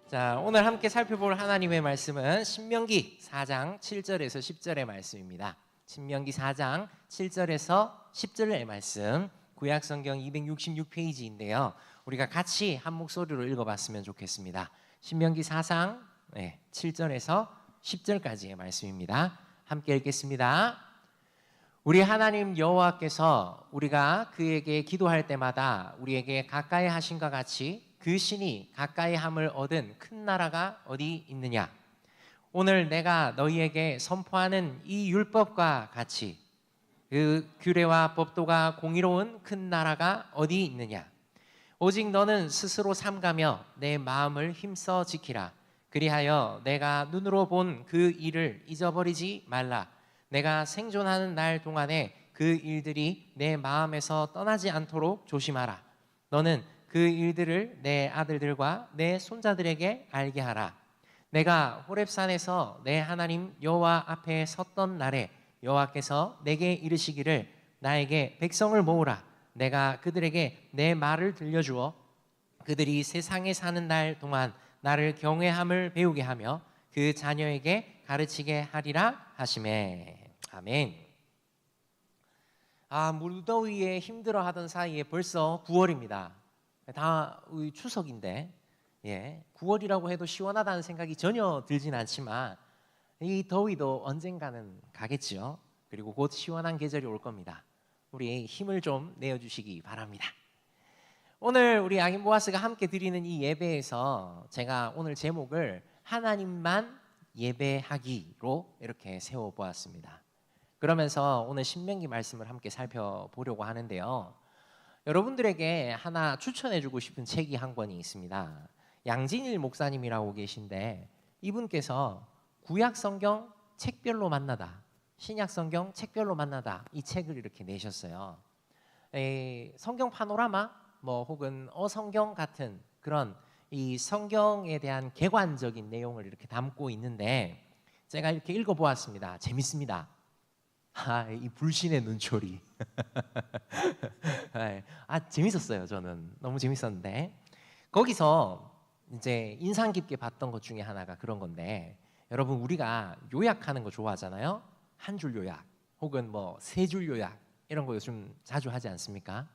자, 오늘 함께 살펴볼 하나님의 말씀은 신명기 4장 7절에서 10절의 말씀입니다. 신명기 4장 7절에서 10절의 말씀, 구약성경 266페이지인데요. 우리가 같이 한 목소리로 읽어봤으면 좋겠습니다. 신명기 4장 7절에서 10절까지의 말씀입니다. 함께 읽겠습니다. 우리 하나님 여호와께서 우리가 그에게 기도할 때마다 우리에게 가까이 하신과 같이 그 신이 가까이 함을 얻은 큰 나라가 어디 있느냐? 오늘 내가 너희에게 선포하는 이 율법과 같이 그 규례와 법도가 공의로운 큰 나라가 어디 있느냐? 오직 너는 스스로 삼가며 내 마음을 힘써 지키라. 그리하여 내가 눈으로 본 그 일을 잊어버리지 말라. 내가 생존하는 날 동안에 그 일들이 내 마음에서 떠나지 않도록 조심하라. 너는 그 일들을 내 아들들과 내 손자들에게 알게 하라. 내가 호렙산에서 내 하나님 여호와 앞에 섰던 날에 여호와께서 내게 이르시기를 나에게 백성을 모으라. 내가 그들에게 내 말을 들려주어 그들이 세상에 사는 날 동안 나를 경외함을 배우게 하며 그 자녀에게 가르치게 하리라 하시매. 아멘. 무더위에 힘들어하던 사이에 벌써 9월입니다. 다 추석인데 9월이라고 해도 시원하다는 생각이 전혀 들진 않지만 이 더위도 언젠가는 가겠죠. 그리고 곧 시원한 계절이 올 겁니다. 우리 힘을 좀 내어주시기 바랍니다. 오늘 우리 아긴 보아스가 함께 드리는 이 예배에서 제가 오늘 제목을 하나님만 예배하기로 이렇게 세워보았습니다. 그러면서 오늘 신명기 말씀을 함께 살펴보려고 하는데요. 여러분들에게 하나 추천해주고 싶은 책이 한 권이 있습니다. 양진일 목사님이라고 계신데 이분께서 구약성경 책별로 만나다, 신약성경 책별로 만나다 이 책을 이렇게 내셨어요. 성경 파노라마 혹은 어성경 같은 그런 이 성경에 대한 객관적인 내용을 이렇게 담고 있는데 제가 이렇게 읽어보았습니다. 재밌습니다. 이 불신의 눈초리. 재밌었어요. 저는 너무 재밌었는데 거기서 이제 인상 깊게 봤던 것 중에 하나가 그런 건데, 여러분 우리가 요약하는 거 좋아하잖아요. 한 줄 요약 혹은 세 줄 요약 이런 거 요즘 자주 하지 않습니까?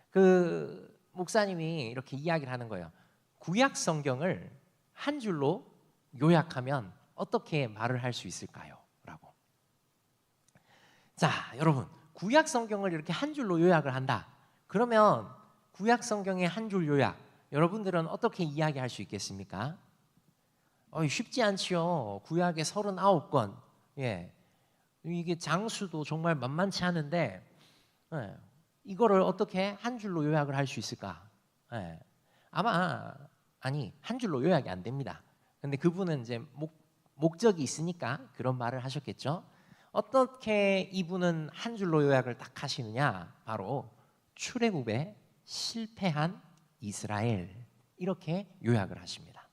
그 목사님이 이렇게 이야기를 하는 거예요. 구약 성경을 한 줄로 요약하면 어떻게 말을 할 수 있을까요? 라고. 자, 여러분 구약 성경을 이렇게 한 줄로 요약을 한다. 그러면 구약 성경의 한 줄 요약 여러분들은 어떻게 이야기할 수 있겠습니까? 쉽지 않지요. 구약의 39권. 이게 장수도 정말 만만치 않은데 이거를 어떻게 한 줄로 요약을 할 수 있을까? 한 줄로 요약이 안 됩니다. 근데 그분은 이제 목적이 있으니까 그런 말을 하셨겠죠. 어떻게 이분은 한 줄로 요약을 딱 하시느냐? 바로 출애굽에 실패한 이스라엘, 이렇게 요약을 하십니다.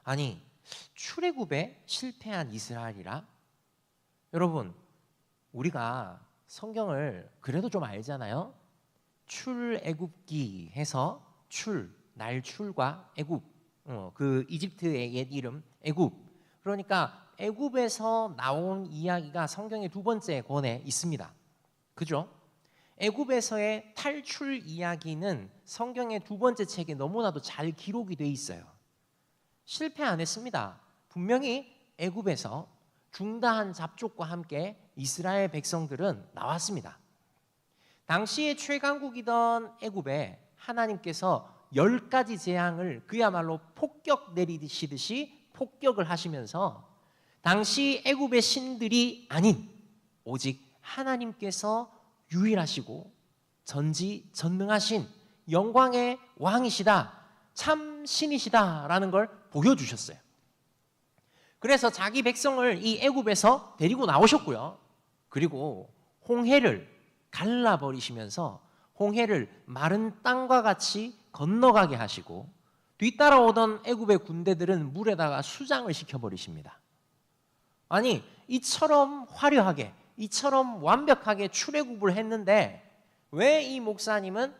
아니, 출애굽에 실패한 이스라엘이라? 여러분, 우리가 성경을 그래도 좀 알잖아요. 출애굽기 해서 날출과 애굽, 그 이집트의 옛 이름 애굽. 그러니까 애굽에서 나온 이야기가 성경의 두 번째 권에 있습니다. 그죠? 애굽에서의 탈출 이야기는 성경의 두 번째 책에 너무나도 잘 기록이 돼 있어요. 실패 안 했습니다. 분명히 애굽에서 중다한 잡족과 함께 이스라엘 백성들은 나왔습니다. 당시의 최강국이던 애굽에 하나님께서 10가지 재앙을 그야말로 폭격 내리시듯이 폭격을 하시면서 당시 애굽의 신들이 아닌 오직 하나님께서 유일하시고 전지전능하신 영광의 왕이시다, 참 신이시다라는 걸 보여주셨어요. 그래서 자기 백성을 이 애굽에서 데리고 나오셨고요. 그리고 홍해를 갈라버리시면서 홍해를 마른 땅과 같이 건너가게 하시고 뒤따라오던 애굽의 군대들은 물에다가 수장을 시켜버리십니다. 아니, 이처럼 화려하게, 이처럼 완벽하게 출애굽을 했는데 왜 이 목사님은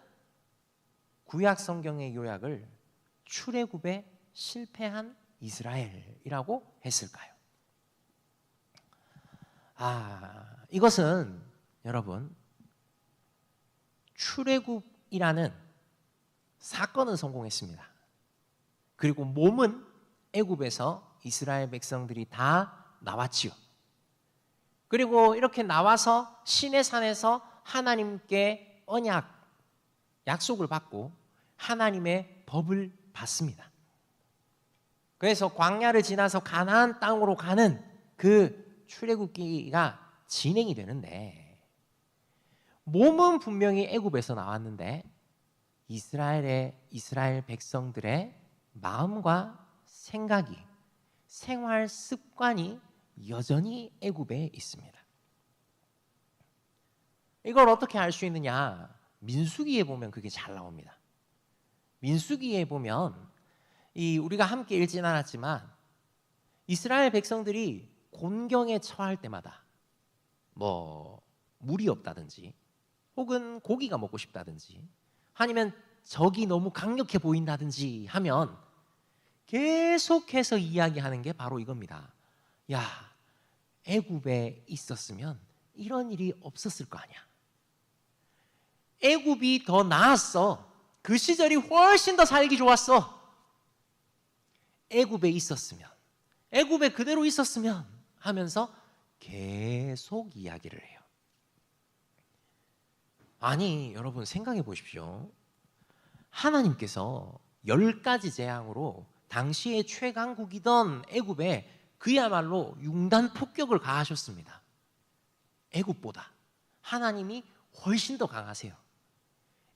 구약 성경의 요약을 출애굽에 실패한 이스라엘이라고 했을까요? 이것은 여러분, 출애굽이라는 사건은 성공했습니다. 그리고 몸은 애굽에서 이스라엘 백성들이 다 나왔지요. 그리고 이렇게 나와서 시내 산에서 하나님께 약속을 받고 하나님의 법을 받습니다. 그래서 광야를 지나서 가나안 땅으로 가는 그 출애굽기가 진행이 되는데, 몸은 분명히 애굽에서 나왔는데 이스라엘 백성들의 마음과 생각이, 생활 습관이 여전히 애굽에 있습니다. 이걸 어떻게 알 수 있느냐? 민수기에 보면 그게 잘 나옵니다. 민수기에 보면 우리가 함께 읽진 않았지만 이스라엘 백성들이 곤경에 처할 때마다 물이 없다든지 혹은 고기가 먹고 싶다든지 아니면 적이 너무 강력해 보인다든지 하면 계속해서 이야기하는 게 바로 이겁니다. 야, 애굽에 있었으면 이런 일이 없었을 거 아니야. 애굽이 더 나았어. 그 시절이 훨씬 더 살기 좋았어. 애굽에 있었으면, 애굽에 그대로 있었으면 하면서 계속 이야기를 해요. 아니, 여러분 생각해 보십시오. 하나님께서 10가지 재앙으로 당시의 최강국이던 애굽에 그야말로 융단 폭격을 가하셨습니다. 애굽보다 하나님이 훨씬 더 강하세요.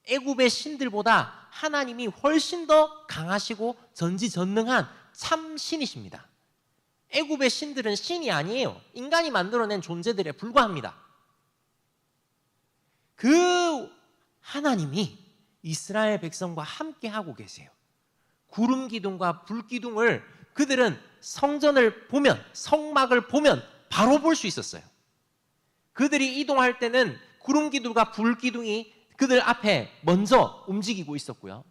애굽의 신들보다 하나님이 훨씬 더 강하시고 전지전능한 참 신이십니다. 애굽의 신들은 신이 아니에요. 인간이 만들어낸 존재들에 불과합니다. 그 하나님이 이스라엘 백성과 함께 하고 계세요. 구름 기둥과 불 기둥을 그들은 성전을 보면, 성막을 보면 바로 볼 수 있었어요. 그들이 이동할 때는 구름 기둥과 불 기둥이 그들 앞에 먼저 움직이고 있었고요.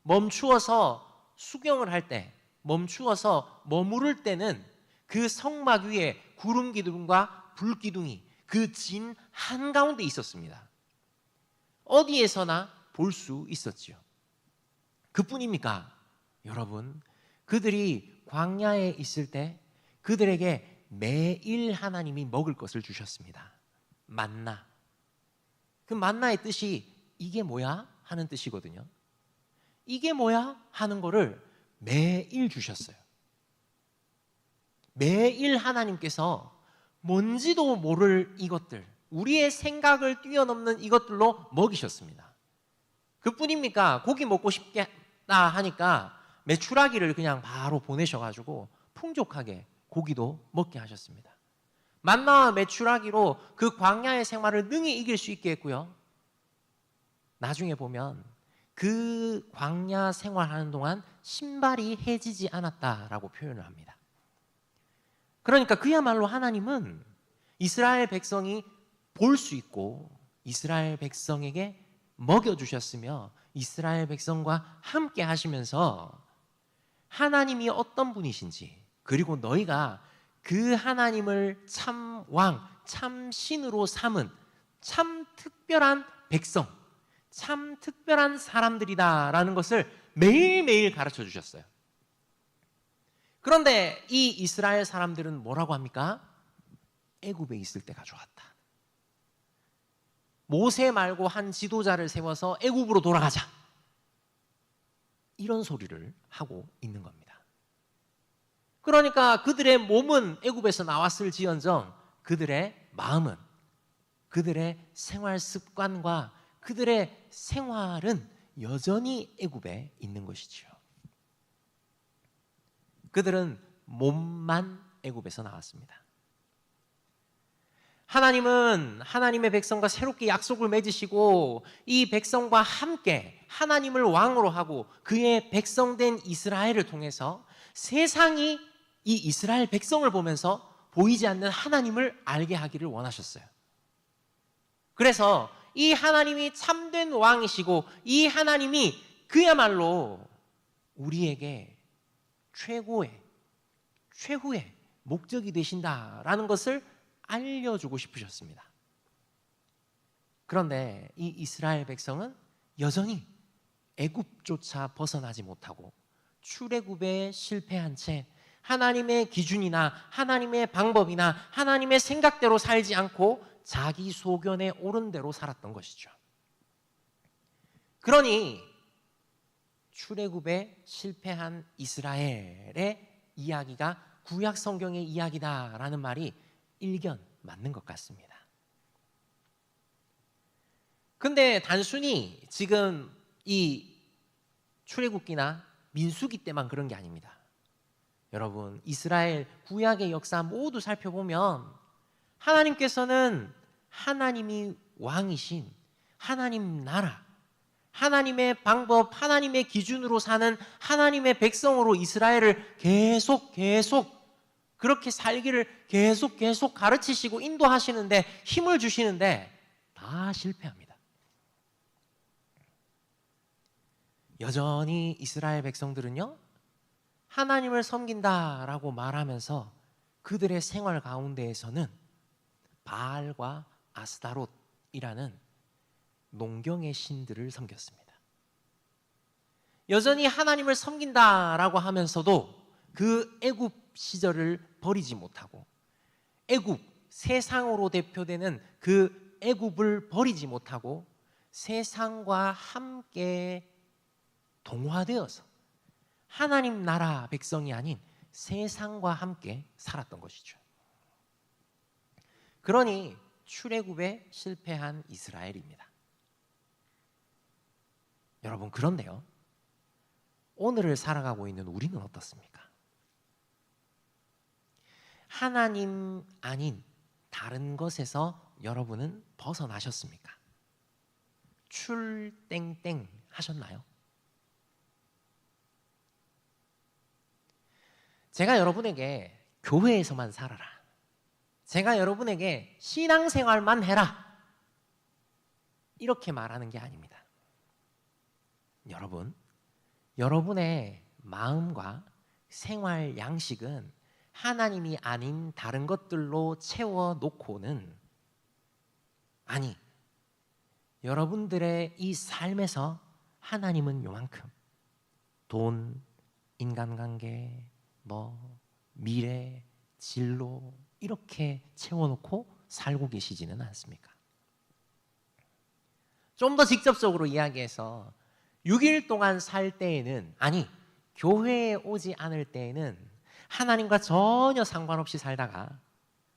멈추어서 수경을 할 때, 멈추어서 머무를 때는 그 성막 위에 구름 기둥과 불 기둥이 그 진 한가운데 있었습니다. 어디에서나 볼 수 있었지요. 그뿐입니까? 여러분, 그들이 광야에 있을 때 그들에게 매일 하나님이 먹을 것을 주셨습니다. 만나. 그 만나의 뜻이 이게 뭐야? 하는 뜻이거든요. 이게 뭐야? 하는 거를 매일 주셨어요. 매일 하나님께서 뭔지도 모를 이것들, 우리의 생각을 뛰어넘는 이것들로 먹이셨습니다. 그뿐입니까? 고기 먹고 싶겠다 하니까 메추라기를 그냥 바로 보내셔가지고 풍족하게 고기도 먹게 하셨습니다. 만나와 메추라기로 그 광야의 생활을 능히 이길 수 있게 했고요. 나중에 보면 그 광야 생활하는 동안 신발이 해지지 않았다라고 표현을 합니다. 그러니까 그야말로 하나님은 이스라엘 백성이 볼 수 있고 이스라엘 백성에게 먹여주셨으며 이스라엘 백성과 함께 하시면서 하나님이 어떤 분이신지, 그리고 너희가 그 하나님을 참 왕, 참 신으로 삼은 참 특별한 백성, 참 특별한 사람들이다라는 것을 매일매일 가르쳐 주셨어요. 그런데 이 이스라엘 사람들은 뭐라고 합니까? 애굽에 있을 때가 좋았다. 모세 말고 한 지도자를 세워서 애굽으로 돌아가자. 이런 소리를 하고 있는 겁니다. 그러니까 그들의 몸은 애굽에서 나왔을지언정 그들의 마음은, 그들의 생활 습관과 그들의 생활은 여전히 애굽에 있는 것이지요. 그들은 몸만 애굽에서 나왔습니다. 하나님은 하나님의 백성과 새롭게 약속을 맺으시고 이 백성과 함께 하나님을 왕으로 하고 그의 백성된 이스라엘을 통해서 세상이 이 이스라엘 백성을 보면서 보이지 않는 하나님을 알게 하기를 원하셨어요. 그래서 이 하나님이 참된 왕이시고 이 하나님이 그야말로 우리에게 최후의 목적이 되신다라는 것을 알려주고 싶으셨습니다. 그런데 이 이스라엘 백성은 여전히 애굽조차 벗어나지 못하고 출애굽에 실패한 채 하나님의 기준이나 하나님의 방법이나 하나님의 생각대로 살지 않고 자기 소견에 옳은 대로 살았던 것이죠. 그러니 출애굽에 실패한 이스라엘의 이야기가 구약 성경의 이야기다라는 말이 일견 맞는 것 같습니다. 근데 단순히 지금 이 출애굽기나 민수기 때만 그런 게 아닙니다. 여러분, 이스라엘 구약의 역사 모두 살펴보면 하나님께서는 하나님이 왕이신 하나님 나라, 하나님의 방법, 하나님의 기준으로 사는 하나님의 백성으로 이스라엘을 계속 그렇게 살기를 계속 가르치시고 인도하시는데, 힘을 주시는데 다 실패합니다. 여전히 이스라엘 백성들은요, 하나님을 섬긴다라고 말하면서 그들의 생활 가운데에서는 바알과 아스타롯이라는 농경의 신들을 섬겼습니다. 여전히 하나님을 섬긴다라고 하면서도 그 애굽 시절을 버리지 못하고 애굽, 세상으로 대표되는 그 애굽을 버리지 못하고 세상과 함께 동화되어서 하나님 나라 백성이 아닌 세상과 함께 살았던 것이죠. 그러니 출애굽에 실패한 이스라엘입니다. 여러분, 그런데요, 오늘을 살아가고 있는 우리는 어떻습니까? 하나님 아닌 다른 것에서 여러분은 벗어나셨습니까? 출땡땡 하셨나요? 제가 여러분에게 교회에서만 살아라, 제가 여러분에게 신앙생활만 해라, 이렇게 말하는 게 아닙니다. 여러분의 마음과 생활 양식은 하나님이 아닌 다른 것들로 채워놓고는, 아니, 여러분들의 이 삶에서 하나님은 요만큼, 돈, 인간관계, 미래, 진로, 이렇게 채워놓고 살고 계시지는 않습니까? 좀 더 직접적으로 이야기해서 6일 동안 살 때에는, 아니, 교회에 오지 않을 때에는 하나님과 전혀 상관없이 살다가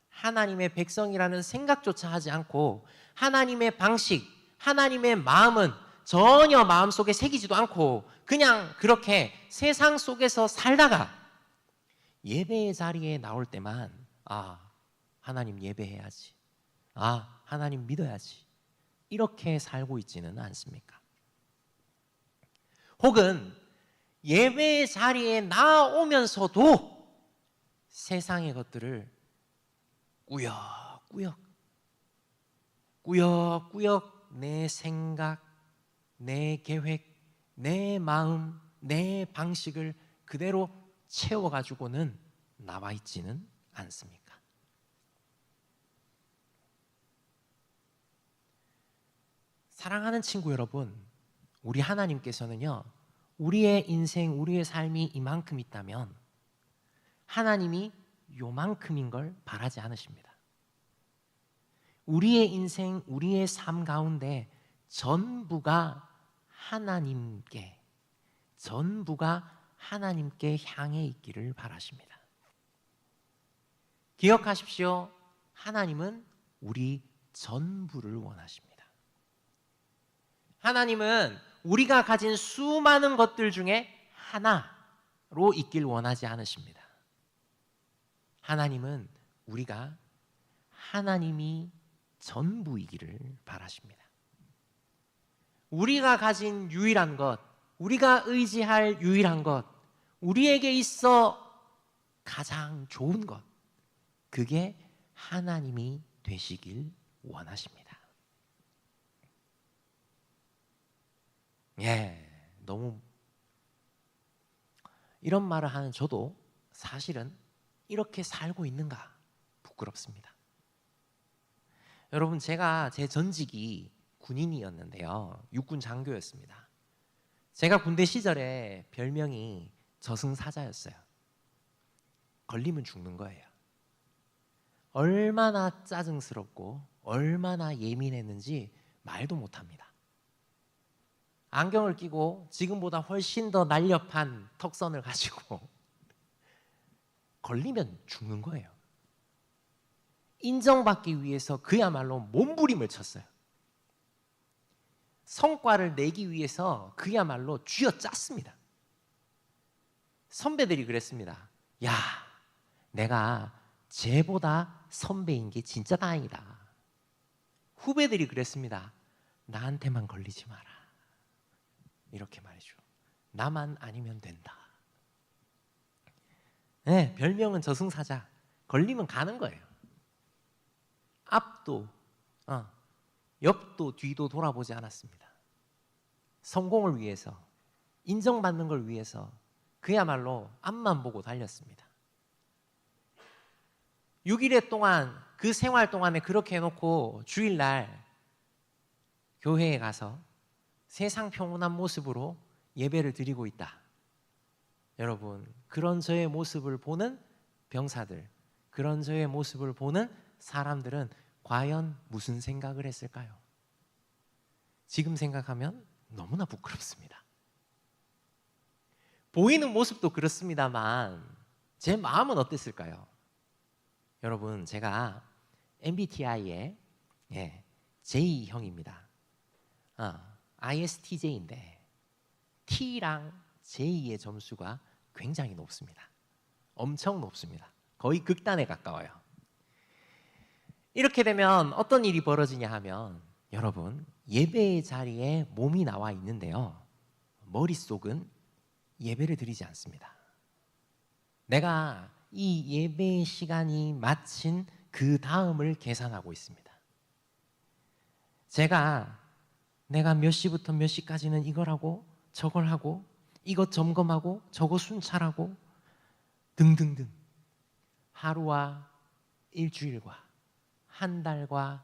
하나님의 백성이라는 생각조차 하지 않고 하나님의 방식, 하나님의 마음은 전혀 마음속에 새기지도 않고 그냥 그렇게 세상 속에서 살다가 예배의 자리에 나올 때만, 하나님 예배해야지, 하나님 믿어야지, 이렇게 살고 있지는 않습니까? 혹은 예배의 자리에 나오면서도 세상의 것들을 꾸역꾸역 내 생각, 내 계획, 내 마음, 내 방식을 그대로 채워가지고는 나와 있지는 않습니까? 사랑하는 친구 여러분, 우리 하나님께서는요, 우리의 인생, 우리의 삶이 이만큼 있다면 하나님이 요만큼인 걸 바라지 않으십니다. 우리의 인생, 우리의 삶 가운데 전부가 하나님께 향해 있기를 바라십니다. 기억하십시오. 하나님은 우리 전부를 원하십니다. 하나님은 우리가 가진 수많은 것들 중에 하나로 있길 원하지 않으십니다. 하나님은 우리가 하나님이 전부이기를 바라십니다. 우리가 가진 유일한 것, 우리가 의지할 유일한 것, 우리에게 있어 가장 좋은 것, 그게 하나님이 되시길 원하십니다. 너무 이런 말을 하는 저도 사실은 이렇게 살고 있는가 부끄럽습니다. 여러분, 제가 제 전직이 군인이었는데요. 육군 장교였습니다. 제가 군대 시절에 별명이 저승사자였어요. 걸리면 죽는 거예요. 얼마나 짜증스럽고 얼마나 예민했는지 말도 못합니다. 안경을 끼고 지금보다 훨씬 더 날렵한 턱선을 가지고 걸리면 죽는 거예요. 인정받기 위해서 그야말로 몸부림을 쳤어요. 성과를 내기 위해서 그야말로 쥐어짰습니다. 선배들이 그랬습니다. 야, 내가 쟤보다 선배인 게 진짜 다행이다. 후배들이 그랬습니다. 나한테만 걸리지 마라. 이렇게 말이죠. 나만 아니면 된다. 네, 별명은 저승사자. 걸리면 가는 거예요. 앞도 옆도 뒤도 돌아보지 않았습니다. 성공을 위해서, 인정받는 걸 위해서 그야말로 앞만 보고 달렸습니다. 6일에 동안 그 생활 동안에 그렇게 해놓고 주일날 교회에 가서 세상 평온한 모습으로 예배를 드리고 있다. 여러분, 그런 저의 모습을 보는 병사들, 그런 저의 모습을 보는 사람들은 과연 무슨 생각을 했을까요? 지금 생각하면 너무나 부끄럽습니다. 보이는 모습도 그렇습니다만 제 마음은 어땠을까요? 여러분, 제가 MBTI의 J형입니다. ISTJ인데 T랑 J의 점수가 굉장히 높습니다. 엄청 높습니다. 거의 극단에 가까워요. 이렇게 되면 어떤 일이 벌어지냐 하면 여러분, 예배의 자리에 몸이 나와 있는데요. 머릿속은 예배를 드리지 않습니다. 내가 이 예배의 시간이 마친 그 다음을 계산하고 있습니다. 내가 몇 시부터 몇 시까지는 이걸 하고 저걸 하고 이것 점검하고 저거 순찰하고 등등등, 하루와 일주일과 한 달과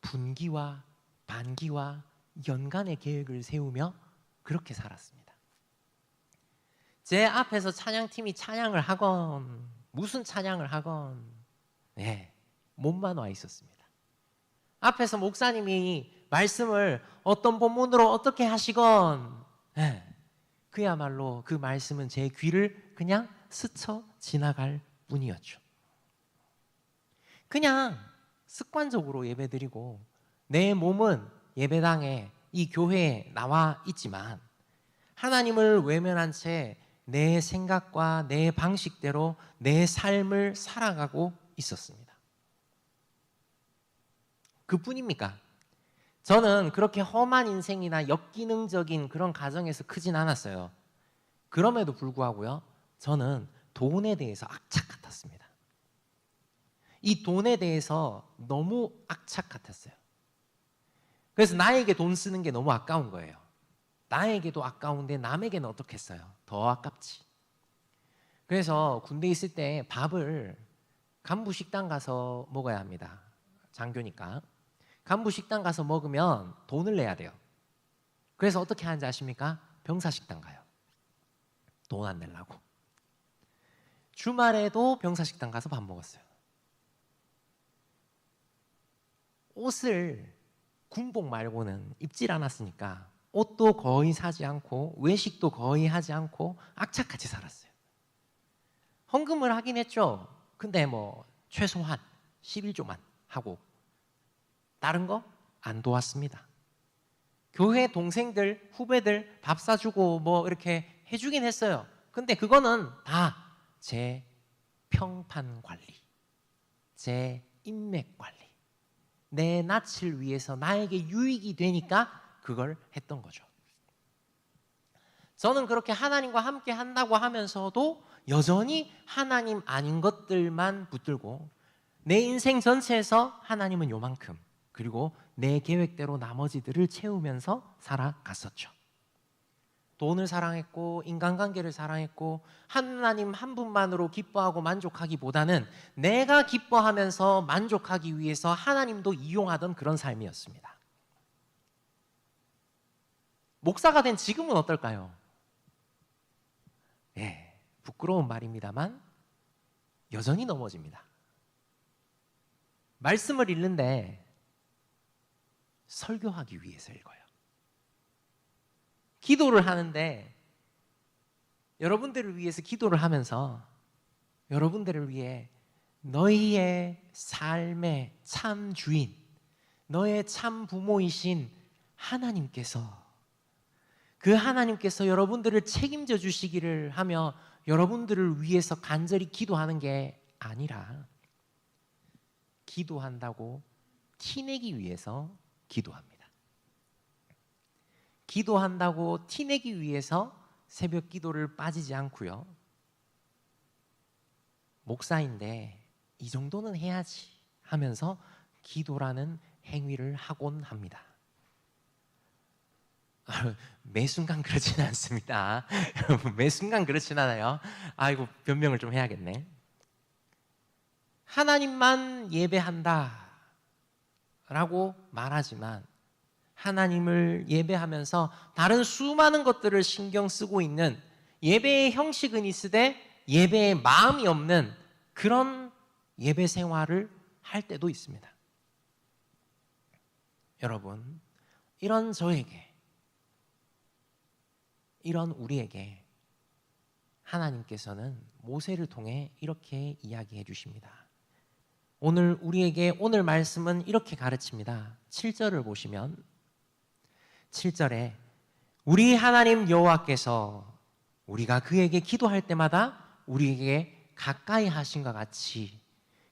분기와 반기와 연간의 계획을 세우며 그렇게 살았습니다. 제 앞에서 찬양팀이 찬양을 하건 무슨 찬양을 하건 몸만 와 있었습니다. 앞에서 목사님이 말씀을 어떤 본문으로 어떻게 하시건 그야말로 그 말씀은 제 귀를 그냥 스쳐 지나갈 뿐이었죠. 그냥 습관적으로 예배드리고 내 몸은 예배당에 이 교회에 나와 있지만 하나님을 외면한 채 내 생각과 내 방식대로 내 삶을 살아가고 있었습니다. 그뿐입니까? 저는 그렇게 험한 인생이나 역기능적인 그런 가정에서 크진 않았어요. 그럼에도 불구하고요, 저는 돈에 대해서 악착 같았습니다. 이 돈에 대해서 너무 악착 같았어요. 그래서 나에게 돈 쓰는 게 너무 아까운 거예요. 나에게도 아까운데 남에게는 어떻겠어요? 더 아깝지. 그래서 군대에 있을 때 밥을 간부 식당 가서 먹어야 합니다. 장교니까. 간부 식당 가서 먹으면 돈을 내야 돼요. 그래서 어떻게 하는지 아십니까? 병사 식당 가요. 돈 안 내려고. 주말에도 병사 식당 가서 밥 먹었어요. 옷을 군복 말고는 입질 않았으니까 옷도 거의 사지 않고 외식도 거의 하지 않고 악착같이 살았어요. 헌금을 하긴 했죠. 근데 최소한 11조만 하고 다른 거 안 도왔습니다. 교회 동생들, 후배들 밥 사주고 이렇게 해주긴 했어요. 근데 그거는 다 제 평판 관리, 제 인맥 관리, 내 낯을 위해서 나에게 유익이 되니까 그걸 했던 거죠. 저는 그렇게 하나님과 함께 한다고 하면서도 여전히 하나님 아닌 것들만 붙들고 내 인생 전체에서 하나님은 요만큼, 그리고 내 계획대로 나머지들을 채우면서 살아갔었죠. 돈을 사랑했고 인간관계를 사랑했고 하나님 한 분만으로 기뻐하고 만족하기보다는 내가 기뻐하면서 만족하기 위해서 하나님도 이용하던 그런 삶이었습니다. 목사가 된 지금은 어떨까요? 예, 부끄러운 말입니다만 여전히 넘어집니다. 말씀을 읽는데 설교하기 위해서 읽어요. 기도를 하는데 여러분들을 위해서 기도를 하면서 여러분들을 위해 너희의 삶의 참 주인, 너의 참 부모이신 하나님께서, 그 하나님께서 여러분들을 책임져 주시기를 하며 여러분들을 위해서 간절히 기도하는 게 아니라 기도한다고 티내기 위해서 기도합니다. 기도한다고 티내기 위해서 새벽 기도를 빠지지 않고요. 목사인데 이 정도는 해야지 하면서 기도라는 행위를 하곤 합니다. 매 순간 그렇지는 않습니다. 여러분, 매 순간 그렇진 않아요. 아이고, 변명을 좀 해야겠네. 하나님만 예배한다 라고 말하지만 하나님을 예배하면서 다른 수많은 것들을 신경 쓰고 있는, 예배의 형식은 있으되 예배의 마음이 없는 그런 예배 생활을 할 때도 있습니다. 여러분, 이런 저에게, 이런 우리에게 하나님께서는 모세를 통해 이렇게 이야기해 주십니다. 오늘 우리에게 오늘 말씀은 이렇게 가르칩니다. 7절을 보시면 7절에 우리 하나님 여호와께서 우리가 그에게 기도할 때마다 우리에게 가까이 하신 것 같이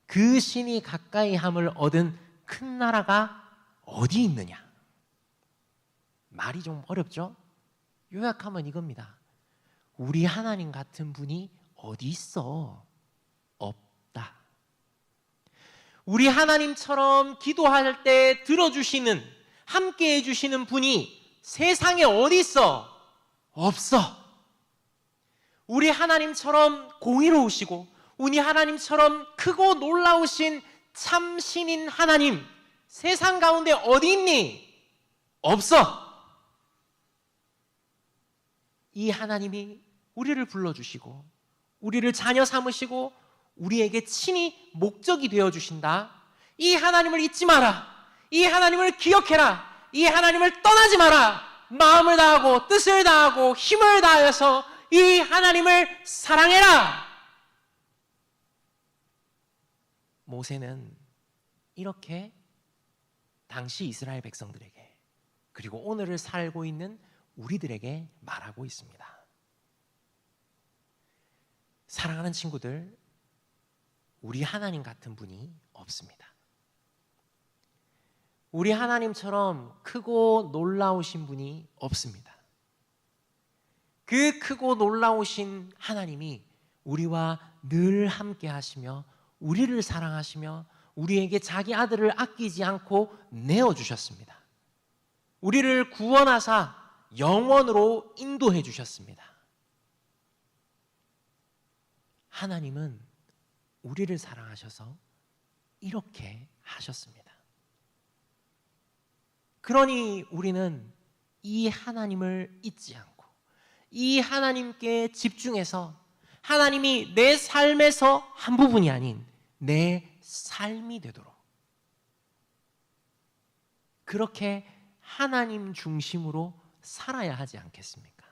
그 신이 가까이 함을 얻은 큰 나라가 어디 있느냐? 말이 좀 어렵죠? 요약하면 이겁니다. 우리 하나님 같은 분이 어디 있어? 없다. 우리 하나님처럼 기도할 때 들어주시는, 함께 해주시는 분이 세상에 어디 있어? 없어. 우리 하나님처럼 공의로우시고 우리 하나님처럼 크고 놀라우신 참 신인 하나님, 세상 가운데 어디 있니? 없어. 이 하나님이 우리를 불러주시고 우리를 자녀 삼으시고 우리에게 친히 목적이 되어주신다. 이 하나님을 잊지 마라. 이 하나님을 기억해라. 이 하나님을 떠나지 마라. 마음을 다하고 뜻을 다하고 힘을 다하여서 이 하나님을 사랑해라. 모세는 이렇게 당시 이스라엘 백성들에게, 그리고 오늘을 살고 있는 우리들에게 말하고 있습니다. 사랑하는 친구들, 우리 하나님 같은 분이 없습니다. 우리 하나님처럼 크고 놀라우신 분이 없습니다. 그 크고 놀라우신 하나님이 우리와 늘 함께 하시며 우리를 사랑하시며 우리에게 자기 아들을 아끼지 않고 내어주셨습니다. 우리를 구원하사 영원으로 인도해 주셨습니다. 하나님은 우리를 사랑하셔서 이렇게 하셨습니다. 그러니 우리는 이 하나님을 잊지 않고 이 하나님께 집중해서 하나님이 내 삶에서 한 부분이 아닌 내 삶이 되도록 그렇게 하나님 중심으로 살아야 하지 않겠습니까?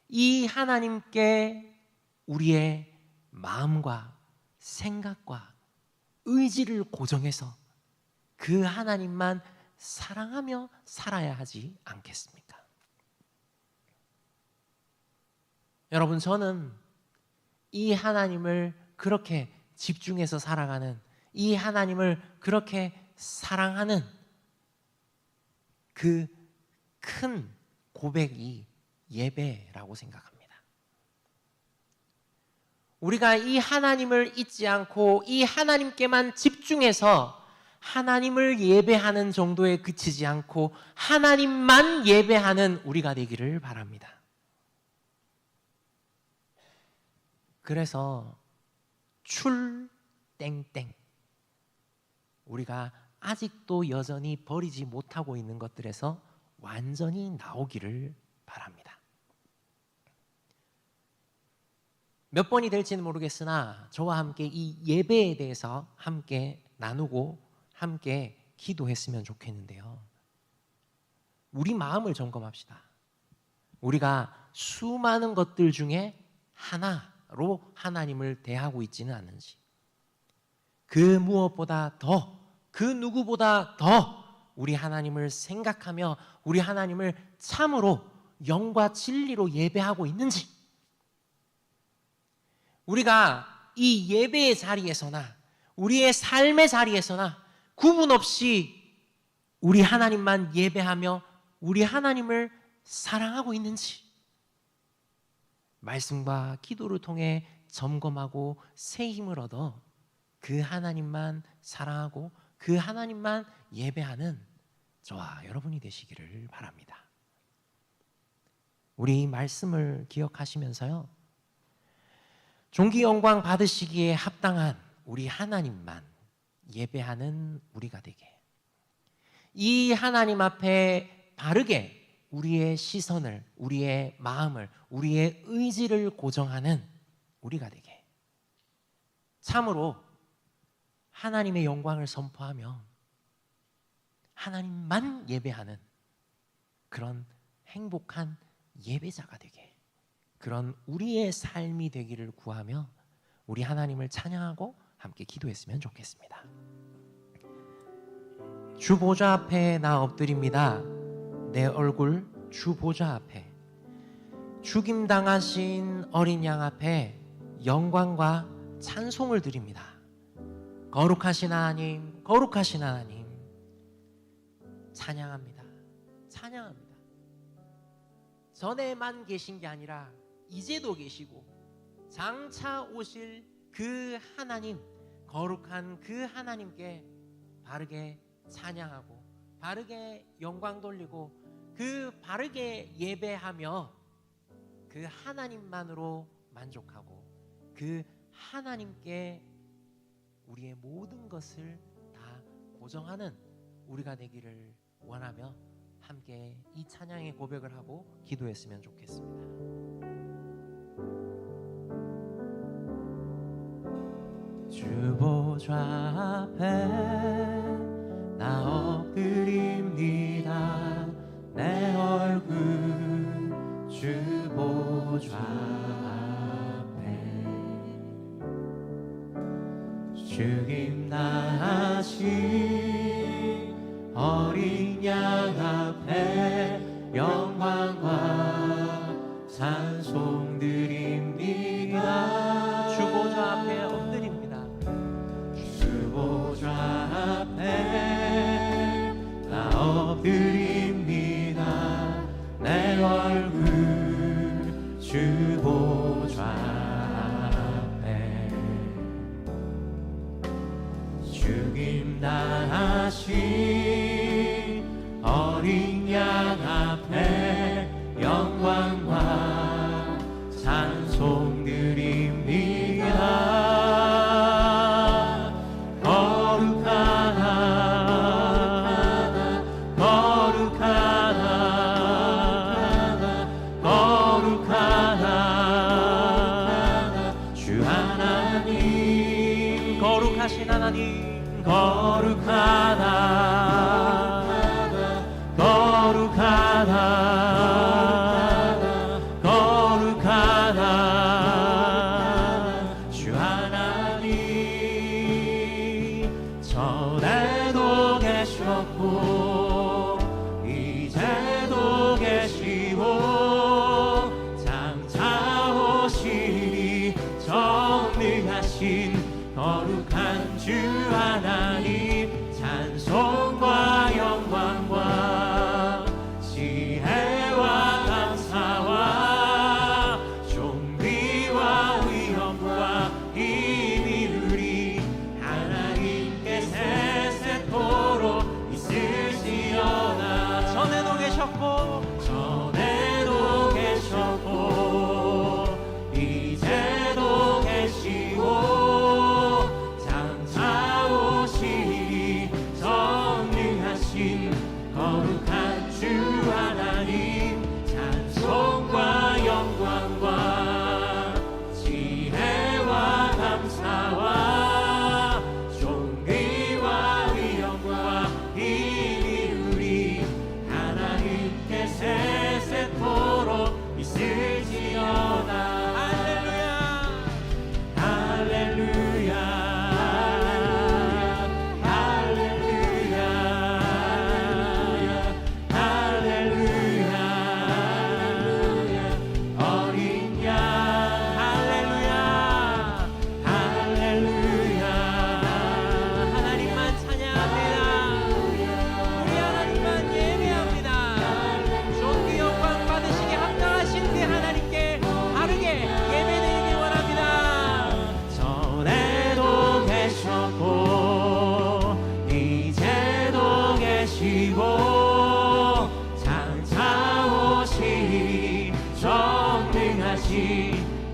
이 하나님께 우리의 마음과 생각과 의지를 고정해서 그 하나님만 사랑하며 살아야 하지 않겠습니까? 여러분, 저는 이 하나님을 그렇게 집중해서 살아가는, 이 하나님을 그렇게 사랑하는 그 큰 고백이 예배라고 생각합니다. 우리가 이 하나님을 잊지 않고 이 하나님께만 집중해서 하나님을 예배하는 정도에 그치지 않고 하나님만 예배하는 우리가 되기를 바랍니다. 그래서 땡땡 우리가 아직도 여전히 버리지 못하고 있는 것들에서 완전히 나오기를 바랍니다. 몇 번이 될지는 모르겠으나 저와 함께 이 예배에 대해서 함께 나누고 함께 기도했으면 좋겠는데요. 우리 마음을 점검합시다. 우리가 수많은 것들 중에 하나로 하나님을 대하고 있지는 않는지, 그 무엇보다 더, 그 누구보다 더 우리 하나님을 생각하며 우리 하나님을 참으로 영과 진리로 예배하고 있는지, 우리가 이 예배의 자리에서나 우리의 삶의 자리에서나 구분 없이 우리 하나님만 예배하며 우리 하나님을 사랑하고 있는지, 말씀과 기도를 통해 점검하고 새 힘을 얻어 그 하나님만 사랑하고 그 하나님만 예배하는 저와 여러분이 되시기를 바랍니다. 우리 말씀을 기억하시면서요, 존귀 영광 받으시기에 합당한 우리 하나님만 예배하는 우리가 되게, 이 하나님 앞에 바르게 우리의 시선을, 우리의 마음을, 우리의 의지를 고정하는 우리가 되게, 참으로 하나님의 영광을 선포하며 하나님만 예배하는 그런 행복한 예배자가 되게, 그런 우리의 삶이 되기를 구하며 우리 하나님을 찬양하고 함께 기도했으면 좋겠습니다. 주 보좌 앞에 나 엎드립니다. 내 얼굴 주 보좌 앞에, 죽임당하신 어린 양 앞에 영광과 찬송을 드립니다. 거룩하신 하나님, 거룩하신 하나님, 찬양합니다. 찬양합니다. 전에만 계신 게 아니라 이제도 계시고 장차 오실 그 하나님, 거룩한 그 하나님께 바르게 찬양하고 바르게 영광 돌리고 그 바르게 예배하며 그 하나님만으로 만족하고 그 하나님께 우리의 모든 것을 다 고정하는 우리가 되기를 원하며 함께 이 찬양의 고백을 하고 기도했으면 좋겠습니다. 주 보좌 앞에 나 엎드립니다. 내 얼굴 주 보좌 앞에, 죽임 당하신 어린 양 앞에 영광과 찬송 드립니다. 주 보좌 앞에 엎드립니다. 주 보좌 앞에 나 엎드립니다. 내 얼굴 주 보좌 앞에, 죽임 당하신 어린 양 앞에 영광과 찬송 드립니다. 거룩하신 하나님, 거룩하다, 거룩하다, 거룩하다. 주 하나님, 전에도 계셨고 이제도 계시고 장차 오시리 전능하신 거룩한 주 하나님, 찬송과 영광과 지혜와 감사와 존귀와 위엄과 힘이 우리 하나님께 세세토록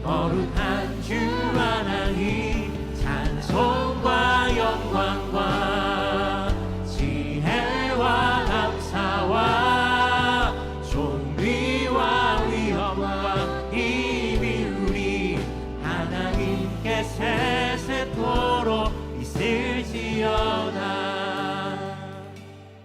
거룩한 주 하나님 찬송과 영광과 지혜와 감사와 존귀와 위엄과 힘이 우리 하나님께 세세토록 있을지어다.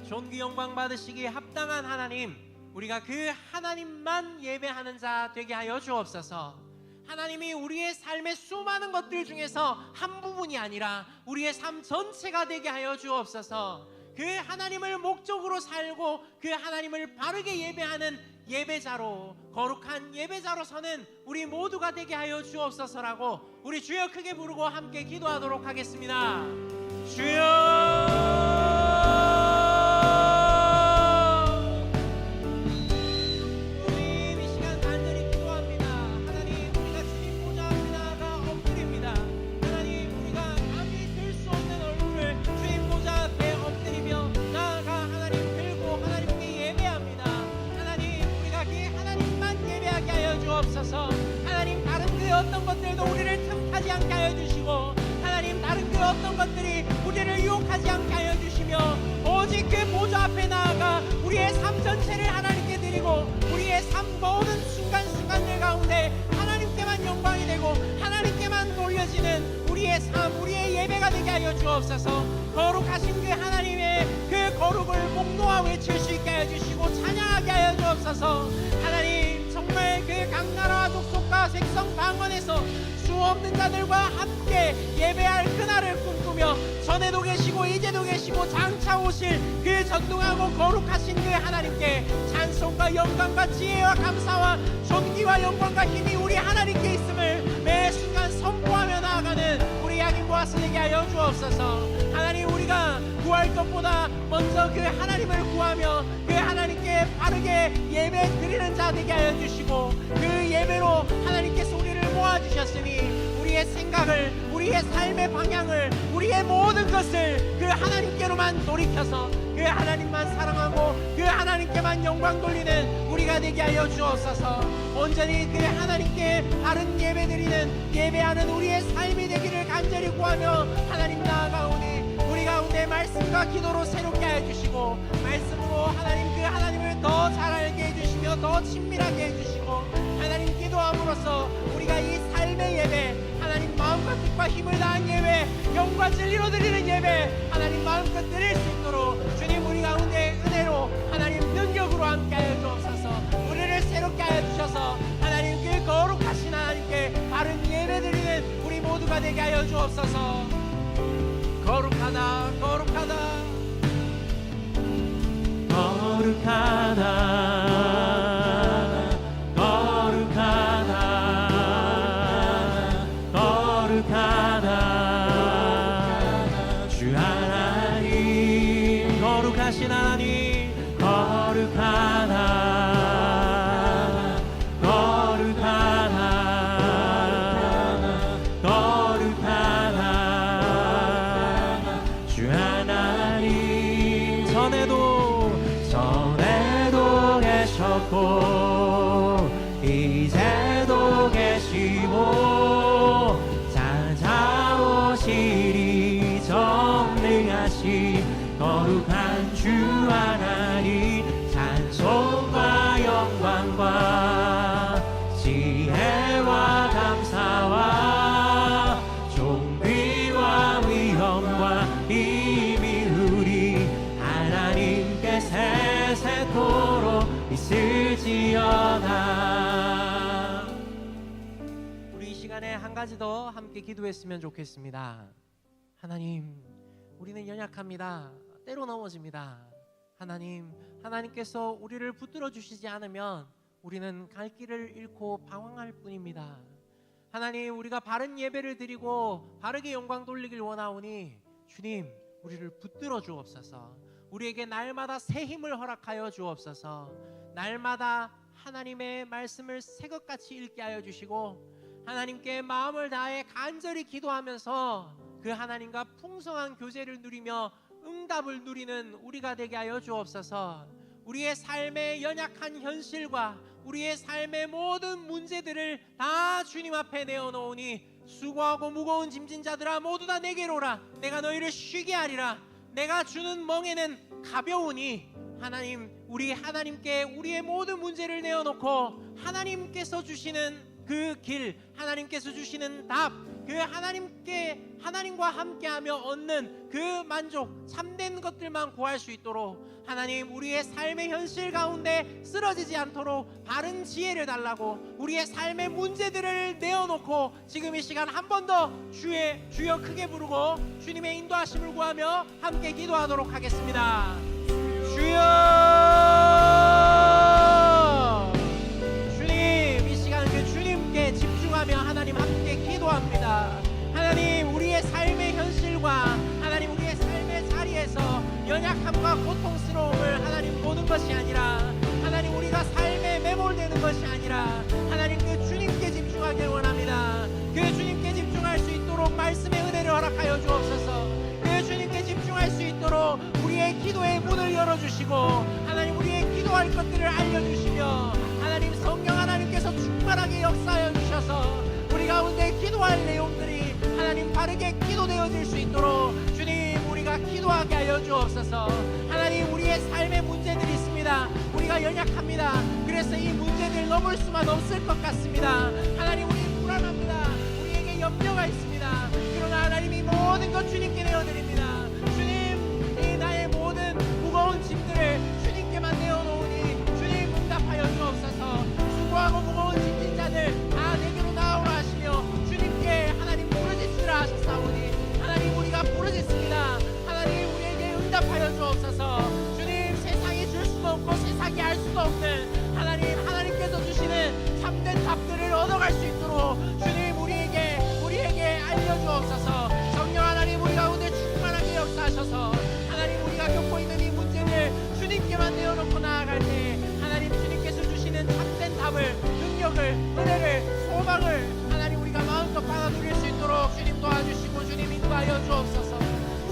존귀 영광 받으시기에 합당한 하나님, 우리가 그 하나님만 예배하는 자 되게 하여 주옵소서. 하나님이 우리의 삶의 수많은 것들 중에서 한 부분이 아니라 우리의 삶 전체가 되게 하여 주옵소서. 그 하나님을 목적으로 살고 그 하나님을 바르게 예배하는 예배자로, 거룩한 예배자로 서는 우리 모두가 되게 하여 주옵소서라고 우리 주여 크게 부르고 함께 기도하도록 하겠습니다. 주여, 하나님 다른 그 어떤 것들도 우리를 틈타지 않게 하여 주시고, 하나님 다른 그 어떤 것들이 우리를 유혹하지 않게 하여 주시며, 오직 그 보좌 앞에 나아가 우리의 삶 전체를 하나님께 드리고 우리의 삶 모든 순간순간들 가운데 하나님께만 영광이 되고 하나님께만 올려지는 우리의 삶, 우리의 예배가 되게 하여 주옵소서. 거룩하신 그 하나님의 그 거룩을 목놓아 외칠 수 있게 하여 주시고 찬양하게 하여 주옵소서. 하나님 정말 그 각 나라와 족속과 색성 방언에서 수 없는 자들과 함께 예배할 그날을 꿈꾸며 전에도 계시고 이제도 계시고 장차 오실 그 전능하고 거룩하신 그 하나님께 찬송과 영광과 지혜와 감사와 존귀와 영광과 힘이 우리 하나님께 있음을 매 순간 선포하며 나아가는 우리 양인 보아스 되게 하여 주옵소서. 하나님 우리가 구할 것보다 먼저 그 하나님을 구하며 그 하나님께 바르게 예배 드리는 자 되게 하여 주시고, 그 예배로 하나님께서 우리를 모아주셨으니 우리의 생각을, 우리의 삶의 방향을, 우리의 모든 것을 그 하나님께로만 돌이켜서 그 하나님만 사랑하고 그 하나님께만 영광 돌리는 우리가 되게 하여 주옵소서. 온전히 그 하나님께 바른 예배 드리는, 예배하는 우리의 삶이 되기를 간절히 구하며 하나님 나아가오니 우리 가운데 말씀과 기도로 새롭게 해주시고, 말씀으로 하나님 그 하나님을 더 잘 알게 해주시며 더 친밀하게 해주시고, 하나님 기도함으로써 우리가 이 삶의 예배, 하나님 마음과 뜻과 힘을 다한 예배, 영과 진리로 드리는 예배 하나님 마음껏 드릴 수 있도록 주님 우리 가운데 은혜로 하나님 능력으로 함께 하여 주옵소서. 우리를 새롭게 하여 주셔서 하나님 그 거룩하신 하나님께 바른 예배 드리는 우리 모두가 되게 하여 주옵소서. 거룩하다 거룩하다 거룩하다 거룩하다 거룩하다 주 하나님, 거룩하신 하나님, 거룩하다 전에도 계셨고 이제도 계시고 찾아오시리 전능하신 거룩한 주 하나님, 찬송과 영광과 지혜와 감사와 존귀와 위엄과 힘이 우리 하나님께 세세토록 있을지어다. 우리 이 시간에 한 가지 더 함께 기도했으면 좋겠습니다. 하나님, 우리는 연약합니다. 때로 넘어집니다. 하나님, 하나님께서 우리를 붙들어 주시지 않으면 우리는 갈 길을 잃고 방황할 뿐입니다. 하나님, 우리가 바른 예배를 드리고 바르게 영광 돌리길 원하오니 주님, 우리를 붙들어 주옵소서. 우리에게 날마다 새 힘을 허락하여 주옵소서. 날마다 하나님의 말씀을 새것같이 읽게 하여 주시고, 하나님께 마음을 다해 간절히 기도하면서 그 하나님과 풍성한 교제를 누리며 응답을 누리는 우리가 되게 하여 주옵소서. 우리의 삶의 연약한 현실과 우리의 삶의 모든 문제들을 다 주님 앞에 내어놓으니 수고하고 무거운 짐진 자들아 모두 다 내게로 오라. 내가 너희를 쉬게 하리라. 내가 주는 멍에는 가벼우니 하나님, 우리 하나님께 우리의 모든 문제를 내어놓고 하나님께서 주시는 그 길, 하나님께서 주시는 답, 그 하나님과 함께하며 얻는 그 만족, 참된 것들만 구할 수 있도록 하나님, 우리의 삶의 현실 가운데 쓰러지지 않도록 바른 지혜를 달라고 우리의 삶의 문제들을 내어놓고 지금 이 시간 한 번 더 주여 크게 부르고 주님의 인도하심을 구하며 함께 기도하도록 하겠습니다. 주여, 주님, 이 시간 그 주님께 집중하며 하나님 함께 기도합니다. 하나님, 우리의 삶의 현실과 하나님 우리의 삶의 자리에서 연약함과 고통스러움을 하나님 보는 것이 아니라 하나님 우리가 삶에 매몰되는 것이 아니라 하나님 그 주님께 집중하길 원합니다. 그 주님께 집중할 수 있도록 말씀의 은혜를 허락하여 주옵소서. 그 주님께 집중할 수 있도록 우리의 기도의 문을 열어주시고 하나님 우리의 기도할 것들을 알려주시며 하나님 성령 하나님께서 충만하게 역사하여 주셔서 우리 가운데 기도할 내용들이 하나님 바르게 기도되어질 수 있도록 주님 우리가 기도하게 하여 주옵소서. 하나님 우리의 삶의 문제들이 있습니다. 우리가 연약합니다. 그래서 이 문제들 넘을 수만 없을 것 같습니다. 하나님 우리 불안합니다. 우리에게 염려가 있습니다. 그러나 하나님 이 모든 것 주님께 내어드립니다. 주님, 이 나의 모든 무거운 짐들을 주님께만 내어놓으니 주님 응답하여 주옵소서. 수고하고 무거운 짐진 자들 다 내게로 나오라 하시며 주님께 하나님 부르짖으라 하셨사오니 하나님 우리가 부르짖습니다. 하나님 우리에게 응답하여 주옵소서. 주님, 세상이 줄 수도 없고 세상이 알 수도 없는 하나님께서 주시는 참된 답들을 얻어갈 수 있도록 주님 우리에게 알려주옵소서. 성령 하나님 우리 가운데 충만하게 역사하셔서 하나님 우리가 겪고 있는 이 문제를 주님께만 내어놓고 나아갈 때 하나님 주님께서 주시는 참된 답을, 능력을, 은혜를, 소망을 하나님 우리가 마음껏 받아 누릴 수 있도록 주님 도와주시고 주님 인도하여 주옵소서.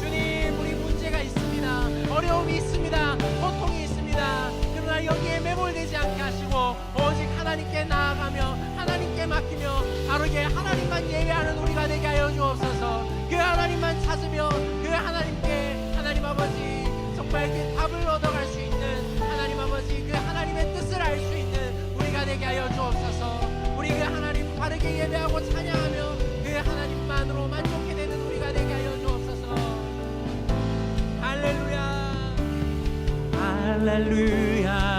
주님, 우리 문제가 있습니다. 어려움이 있습니다. 고통이 있습니다. 그러나 여기에 매몰되지 않게 하시고 오직 하나님께 나아가며 하나님께 맡기며 바르게 하나님만 예배하는 우리가 되게 하여 주옵소서. 그 하나님만 찾으며 그 하나님께 하나님 아버지 정말 그 답을 얻어갈 수 있는 하나님 아버지 그 하나님의 뜻을 알 수 있는 우리가 되게 하여 주옵소서. 우리 그 하나님 바르게 예배하고 찬양하며 그 하나님만으로 만족해 되는 우리가 되게 하여 주옵소서. 할렐루야, 할렐루야,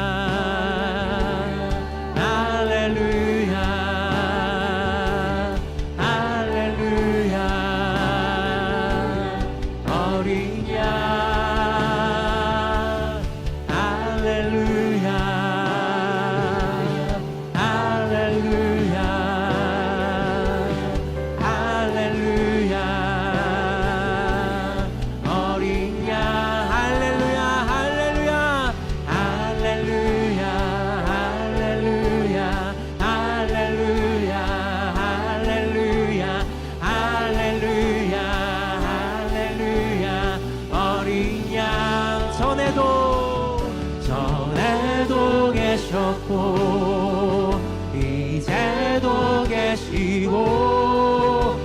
전에도 계셨고 이제도 계시고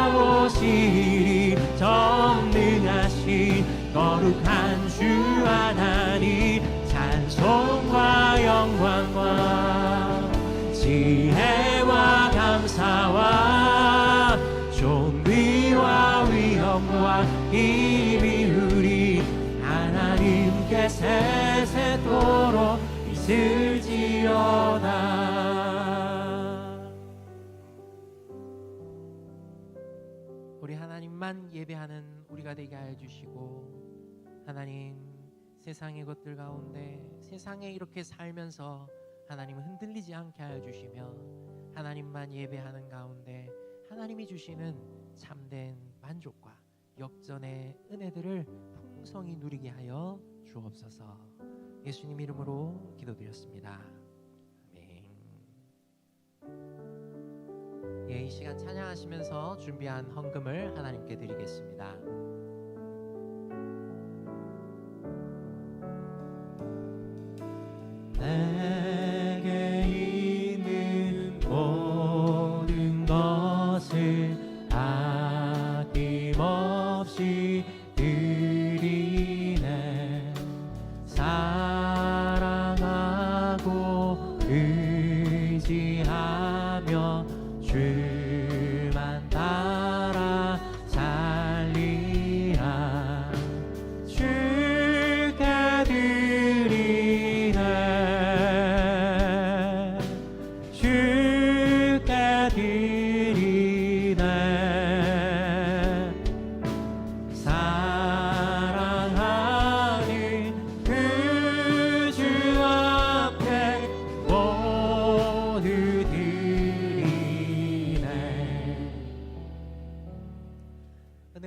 장사오시리 전능하신 거룩한 주 하나님 찬송과 영광과 지혜와 감사와 존귀와 위엄과 힘이 우리 하나님께 세세토록 있을지어다. 우리 하나님만 예배하는 우리가 되게 하여 주시고 하나님 세상의 것들 가운데 세상에 이렇게 살면서 하나님을 흔들리지 않게 하여 주시며 하나님만 예배하는 가운데 하나님이 주시는 참된 만족과 역전의 은혜들을 풍성히 누리게 하여 주옵소서. 예수님 이름으로 기도드렸습니다. 아멘. 예, 이 시간 찬양하시면서 준비한 헌금을 하나님께 드리겠습니다. 네.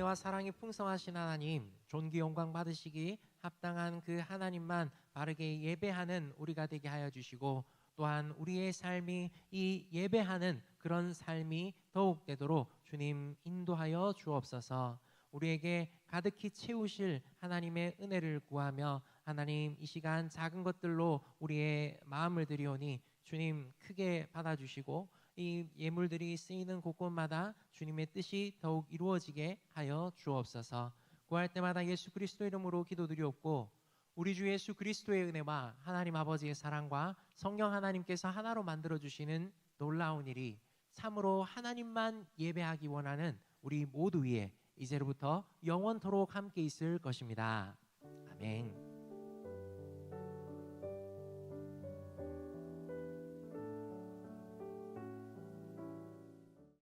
은혜와 사랑이 풍성하신 하나님, 존귀 영광 받으시기 합당한 그 하나님만 바르게 예배하는 우리가 되게 하여 주시고, 또한 우리의 삶이 이 예배하는 그런 삶이 더욱 되도록 주님 인도하여 주옵소서. 우리에게 가득히 채우실 하나님의 은혜를 구하며, 하나님 이 시간 작은 것들로 우리의 마음을 드리오니 주님 크게 받아주시고, 이 예물들이 쓰이는 곳곳마다 주님의 뜻이 더욱 이루어지게 하여 주옵소서. 구할 때마다 예수 그리스도 이름으로 기도드리옵고, 우리 주 예수 그리스도의 은혜와 하나님 아버지의 사랑과 성령 하나님께서 하나로 만들어주시는 놀라운 일이 참으로 하나님만 예배하기 원하는 우리 모두 위에 이제로부터 영원토록 함께 있을 것입니다. 아멘.